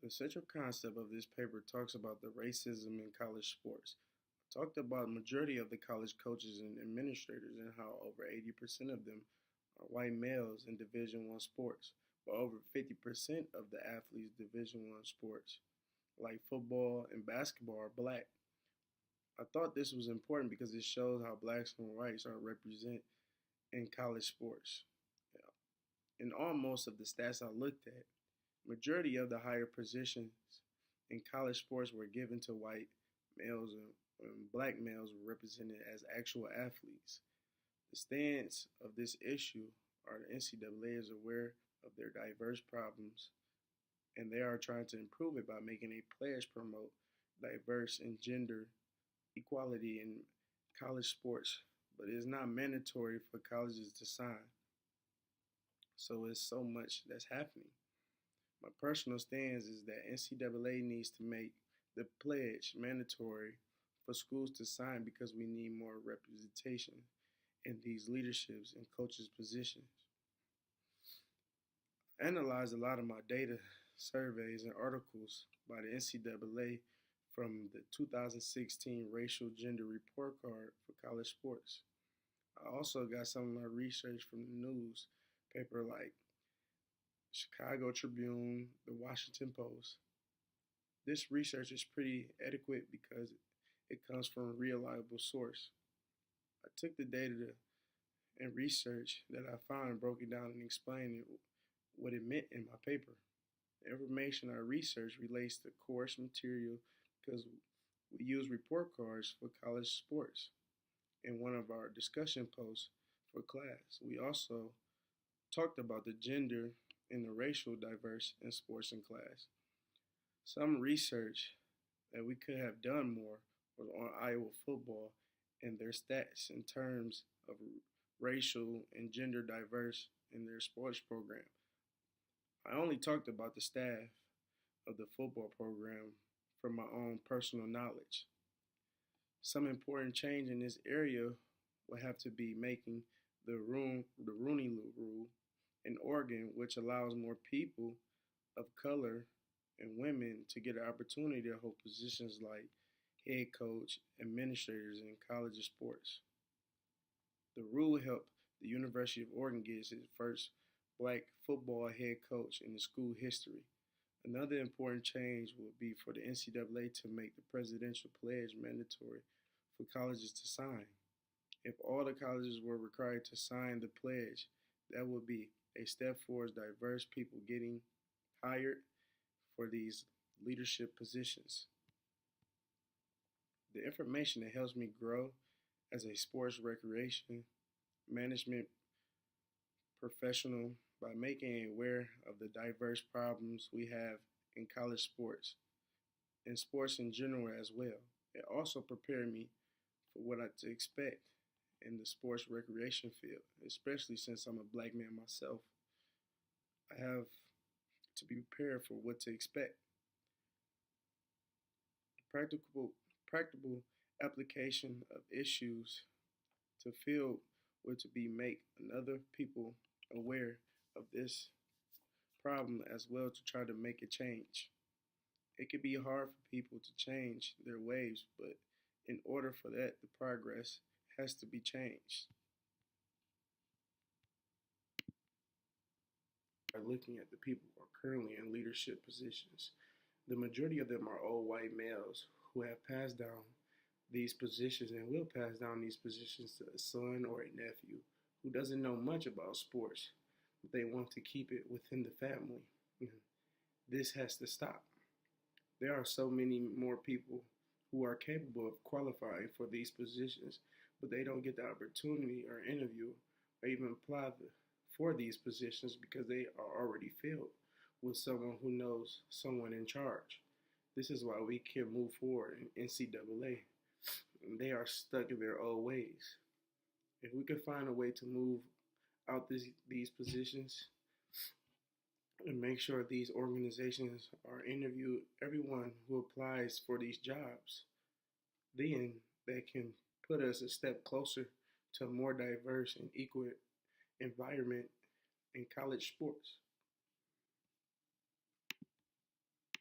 The central concept of this paper talks about the racism in college sports. I talked about the majority of the college coaches and administrators and how over 80% of them are white males in Division One sports, but over 50% of the athletes Division One sports, like football and basketball, are black. I thought this was important because it shows how blacks and whites are represented in college sports. In almost of the stats I looked at, majority of the higher positions in college sports were given to white males and black males were represented as actual athletes. The stance of this issue are the NCAA is aware of their diverse problems and they are trying to improve it by making a pledge promote diverse and gender equality in college sports, but it is not mandatory for colleges to sign. So it's so much that's happening. My personal stance is that NCAA needs to make the pledge mandatory for schools to sign because we need more representation in these leaderships and coaches positions. I analyzed a lot of my data, surveys, and articles by the NCAA from the 2016 Racial Gender Report Card for college sports. I also got some of my research from the newspaper like Chicago Tribune, the Washington Post. This research is pretty adequate because it comes from a reliable source. I took the data and research that I found and broke it down and explained what it meant in my paper. The information I researched relates to course material because we use report cards for college sports in one of our discussion posts for class. We also talked about the gender and the racial diverse in sports in class. Some research that we could have done more was on Iowa football and their stats in terms of racial and gender diverse in their sports program. I only talked about the staff of the football program from my own personal knowledge. Some important change in this area will have to be making the Rooney Rule in Oregon, which allows more people of color and women to get an opportunity to hold positions like head coach, administrators in college sports. The rule helped the University of Oregon get its first black football head coach in the school history. Another important change would be for the NCAA to make the presidential pledge mandatory for colleges to sign. If all the colleges were required to sign the pledge, that would be a step towards diverse people getting hired for these leadership positions. The information that helps me grow as a sports recreation management professional by making aware of the diverse problems we have in college sports and sports in general as well. It also prepared me for what I to expect in the sports recreation field, especially since I'm a black man myself. I have to be prepared for what to expect. The practical application of issues to field would to be make another people aware of this problem as well to try to make a change. It can be hard for people to change their ways, but in order for that, the progress has to be changed. By looking at the people who are currently in leadership positions, the majority of them are old white males who have passed down these positions and will pass down these positions to a son or a nephew who doesn't know much about sports, but they want to keep it within the family. This has to stop. There are so many more people who are capable of qualifying for these positions, but they don't get the opportunity or interview or even apply for these positions because they are already filled with someone who knows someone in charge. This is why we can move forward in NCAA. They are stuck in their old ways. If we could find a way to move out these positions and make sure these organizations are interview everyone who applies for these jobs, then that can put us a step closer to a more diverse and equal environment in college sports.